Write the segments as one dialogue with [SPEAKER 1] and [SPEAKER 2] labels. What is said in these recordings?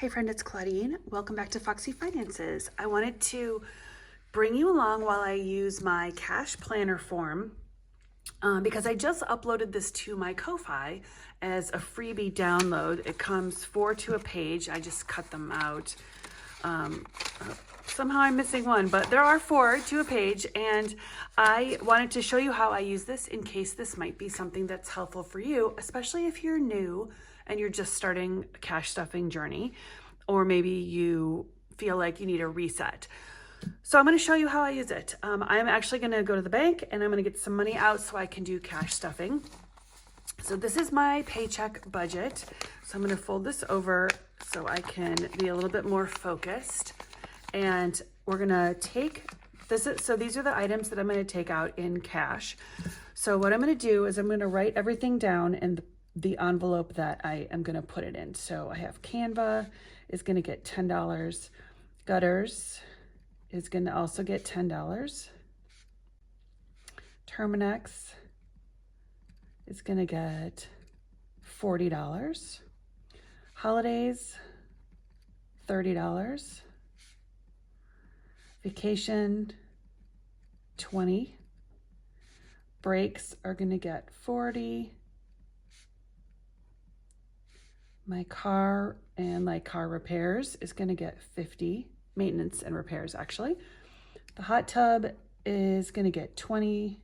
[SPEAKER 1] Hey friend, it's Claudine. Welcome back to Foxy Finances. I wanted to bring you along while I use my cash planner form because I just uploaded this to my Ko-Fi as a freebie download. It comes 4 to a page. I just cut them out. Somehow I'm missing one, but there are 4 to a page, and I wanted to show you how I use this in case this might be something that's helpful for you, especially if you're new and you're just starting a cash stuffing journey, or maybe you feel like you need a reset. So I'm going to show you how I use it. I'm actually going to go to the bank and I'm going to get some money out so I can do cash stuffing. So this is my paycheck budget. So I'm going to fold this over so I can be a little bit more focused. And we're going to take this. So these are the items that I'm going to take out in cash. So what I'm going to do is I'm going to write everything down in the envelope that I am going to put it in. So I have Canva is going to get $10. Gutters is going to also get $10. Terminex is going to get $40. Holidays, $30. Vacation, $20. Breaks are going to get $40. My car and like car repairs is going to get $50. Maintenance and repairs, actually. The hot tub is going to get $20.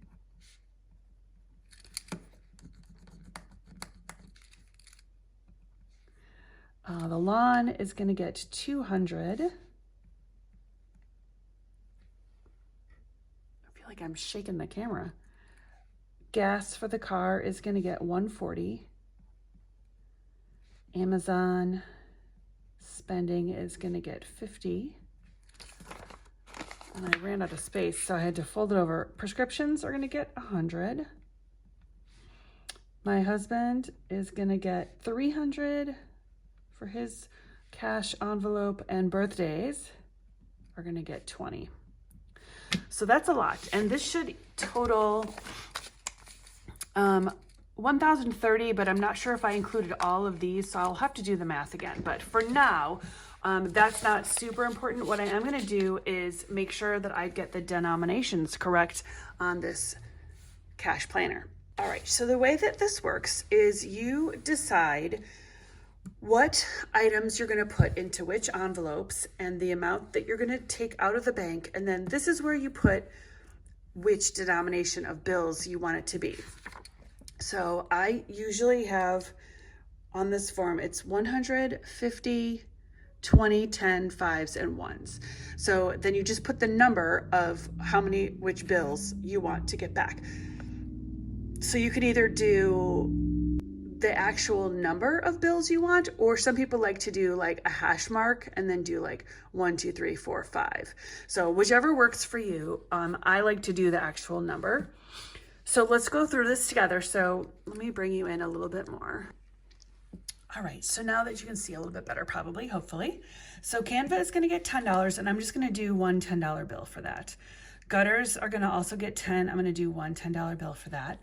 [SPEAKER 1] The lawn is going to get $200. I feel like I'm shaking the camera. Gas for the car is going to get $140. Amazon spending is going to get $50. And I ran out of space, so I had to fold it over. Prescriptions are going to get $100. My husband is going to get $300 for his cash envelope, and birthdays are going to get $20. So that's a lot. And this should total $1,030, but I'm not sure if I included all of these, so I'll have to do the math again. But for now, that's not super important. What I am going to do is make sure that I get the denominations correct on this cash planner. All right, so the way that this works is you decide what items you're going to put into which envelopes and the amount that you're going to take out of the bank, and then this is where you put which denomination of bills you want it to be. So I usually have on this form, it's 100, 50, 20, 10, 5s, and 1s. So then you just put the number of which bills you want to get back. So you could either do the actual number of bills you want, or some people like to do like a hash mark and then do like 1, 2, 3, 4, 5. So whichever works for you. I like to do the actual number. So let's go through this together. So let me bring you in a little bit more. All right, so now that you can see a little bit better, probably, hopefully. So Canva is gonna get $10, and I'm just gonna do one $10 bill for that. Gutters are gonna also get 10. I'm gonna do one $10 bill for that.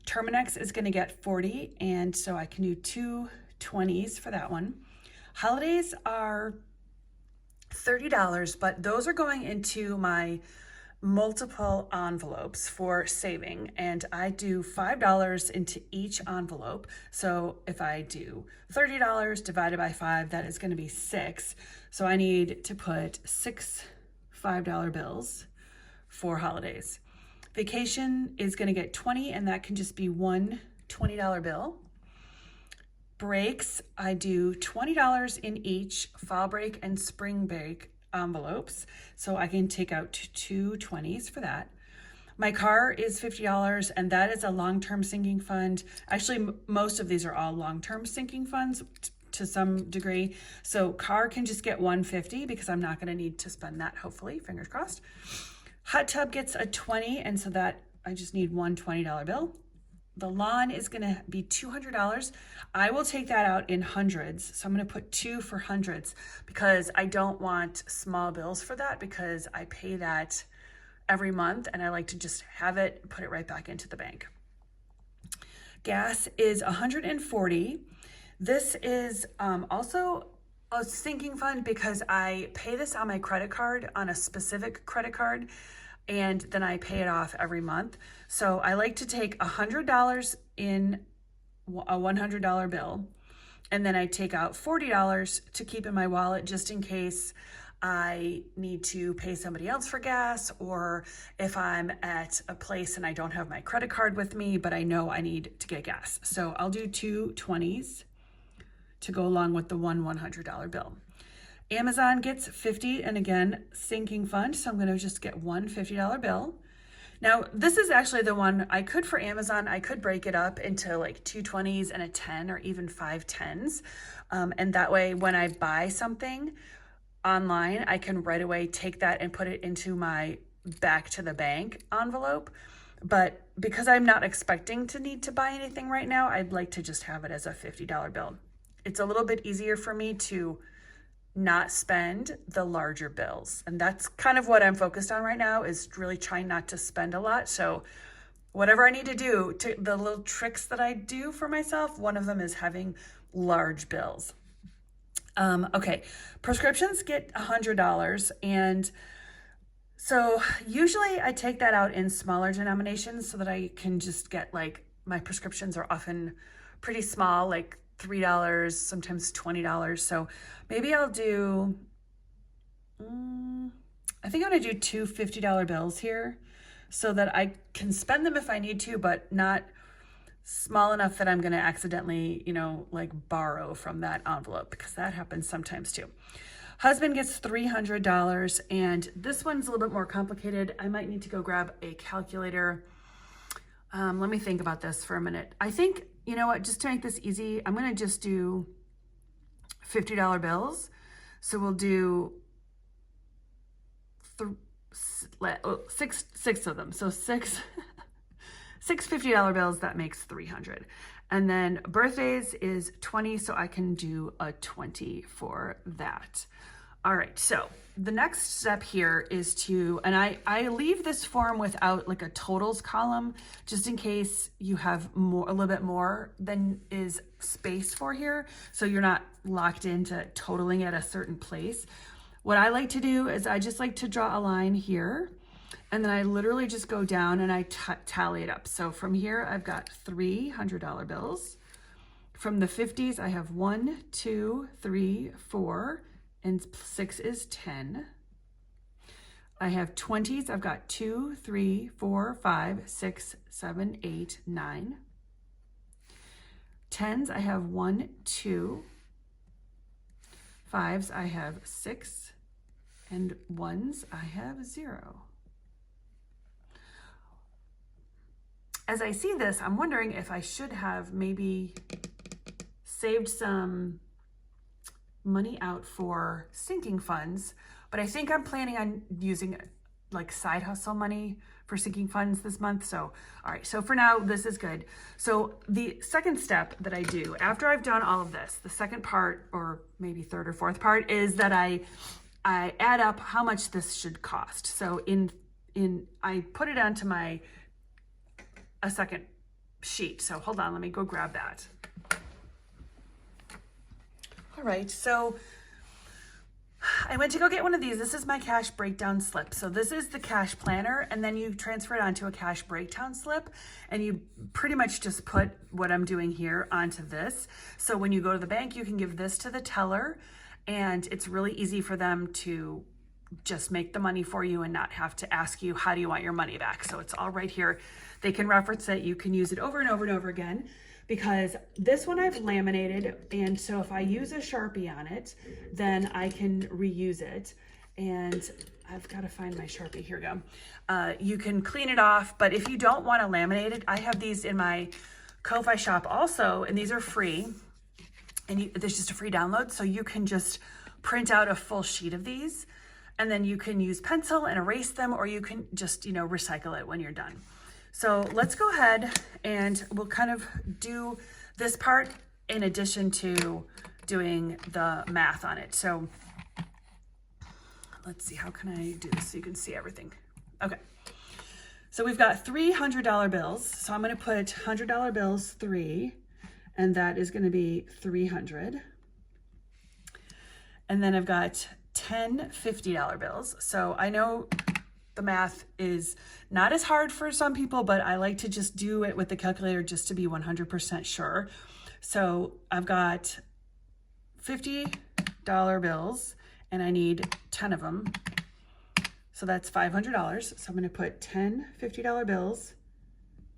[SPEAKER 1] Terminex is gonna get 40, and so I can do 2 20s for that one. Holidays are $30, but those are going into my multiple envelopes for saving, and I do $5 into each envelope. So if I do $30 divided by 5, that is going to be 6. So I need to put 6 $5 bills for holidays. Vacation is going to get 20, and that can just be one $20 bill. Breaks, I do $20 in each fall break and spring break envelopes, so I can take out 2 20s for that. My car is $50, and that is a long-term sinking fund. Actually, most of these are all long-term sinking funds to some degree. So car can just get $150 because I'm not going to need to spend that, hopefully, fingers crossed. Hot tub gets a 20, and so that I just need one $20 bill. The lawn is going to be $200. I will take that out in hundreds. So I'm going to put 2 for hundreds because I don't want small bills for that, because I pay that every month and I like to just have it, put it right back into the bank. Gas is $140. This is also a sinking fund because I pay this on my credit card, on a specific credit card, and then I pay it off every month. So I like to take $100 in a $100 bill, and then I take out $40 to keep in my wallet just in case I need to pay somebody else for gas, or if I'm at a place and I don't have my credit card with me, but I know I need to get gas. So I'll do two 20s to go along with the one $100 bill. Amazon gets 50, and again, sinking fund, so I'm gonna just get one $50 bill. Now, this is actually the one I could for Amazon, I could break it up into like two 20s and a 10 or even five 10s. And that way, when I buy something online, I can right away take that and put it into my back to the bank envelope. But because I'm not expecting to need to buy anything right now, I'd like to just have it as a $50 bill. It's a little bit easier for me to not spend the larger bills. And that's kind of what I'm focused on right now, is really trying not to spend a lot. So whatever I need to do, the little tricks that I do for myself, one of them is having large bills. Okay, prescriptions get $100. And so usually I take that out in smaller denominations so that I can just get, like, my prescriptions are often pretty small, like $3, sometimes $20. So maybe I'll do, I think I'm gonna do two $50 bills here so that I can spend them if I need to, but not small enough that I'm gonna accidentally, like borrow from that envelope, because that happens sometimes too. Husband gets $300, and this one's a little bit more complicated. I might need to go grab a calculator. Let me think about this for a minute. I think, you know what, just to make this easy, I'm gonna just do $50 bills. So we'll do six of them. So six $50 bills, that makes 300. And then birthdays is 20, so I can do a 20 for that. All right, so the next step here is to, and I leave this form without like a totals column, just in case you have a little bit more than is space for here, so you're not locked into totaling at a certain place. What I like to do is I just like to draw a line here, and then I literally just go down and I tally it up. So from here, I've got $300 bills. From the 50s, I have 1, 2, 3, 4, and 6 is 10. I have 20s, I've got 2, 3, 4, 5, 6, 7, 8, 9. 10s, I have 1, 2. 5s, I have 6. And 1s, I have 0. As I see this, I'm wondering if I should have maybe saved some money out for sinking funds, but I think I'm planning on using like side hustle money for sinking funds this month. So, all right, so for now, this is good. So the second step that I do after I've done all of this, the second part, or maybe third or fourth part, is that I add up how much this should cost. So I put it onto a second sheet. So hold on, let me go grab that. All right, so I went to go get one of these. This is my cash breakdown slip. So this is the cash planner, and then you transfer it onto a cash breakdown slip, and you pretty much just put what I'm doing here onto this. So when you go to the bank, you can give this to the teller, and it's really easy for them to just make the money for you and not have to ask you, how do you want your money back? So it's all right here. They can reference it. You can use it over and over and over again, because this one I've laminated, and so if I use a Sharpie on it, then I can reuse it. And I've got to find my Sharpie. Here we go. You can clean it off, but if you don't want to laminate it, I have these in my Ko-Fi shop also, and these are free, and there's just a free download, so you can just print out a full sheet of these, and then you can use pencil and erase them, or you can just, recycle it when you're done. So let's go ahead and we'll kind of do this part in addition to doing the math on it. So let's see, how can I do this so you can see everything? Okay, so we've got $300 bills. So I'm gonna put $100 bills 3, and that is gonna be 300. And then I've got 10 $50 bills. So I know the math is not as hard for some people, but I like to just do it with the calculator just to be 100% sure. So I've got $50 bills and I need 10 of them. So that's $500. So I'm going to put 10 $50 bills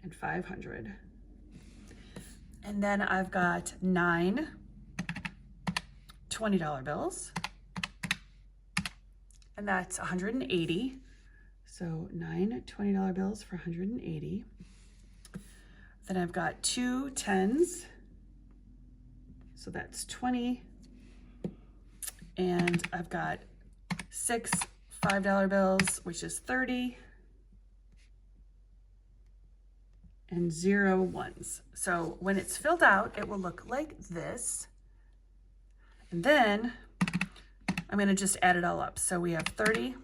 [SPEAKER 1] and 500. And then I've got 9 $20 bills. And that's 180. So 9 $20 bills for 180. Then I've got 2 10s. So that's 20. And I've got 6 $5 bills, which is 30. And 0 ones. So when it's filled out, it will look like this. And then I'm going to just add it all up. So we have 30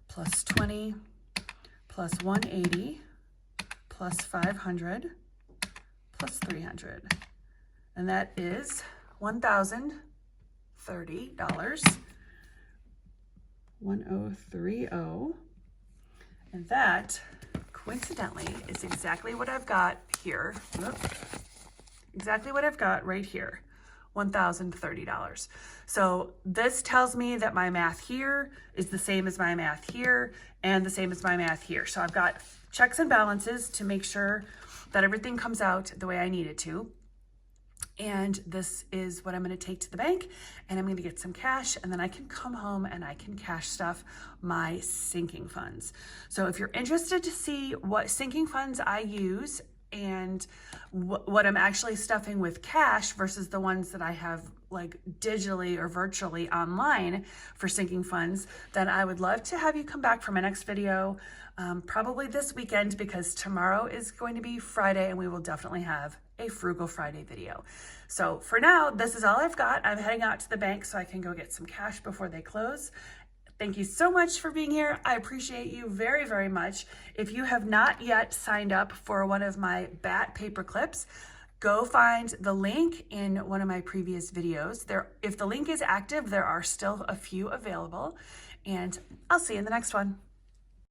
[SPEAKER 1] plus 20 plus 180 plus 500 plus 300. And that is $1,030. 1030. And that, coincidentally, is exactly what I've got here. Exactly what I've got right here. $1,030. So this tells me that my math here is the same as my math here and the same as my math here. So I've got checks and balances to make sure that everything comes out the way I need it to. And this is what I'm going to take to the bank, and I'm going to get some cash, and then I can come home and I can cash stuff my sinking funds. So if you're interested to see what sinking funds I use and what I'm actually stuffing with cash versus the ones that I have like digitally or virtually online for sinking funds, then I would love to have you come back for my next video, probably this weekend, because tomorrow is going to be Friday and we will definitely have a Frugal Friday video. So for now, this is all I've got. I'm heading out to the bank so I can go get some cash before they close. Thank you so much for being here. I appreciate you very, very much. If you have not yet signed up for one of my bat paper clips, go find the link in one of my previous videos. If the link is active, there are still a few available, and I'll see you in the next one.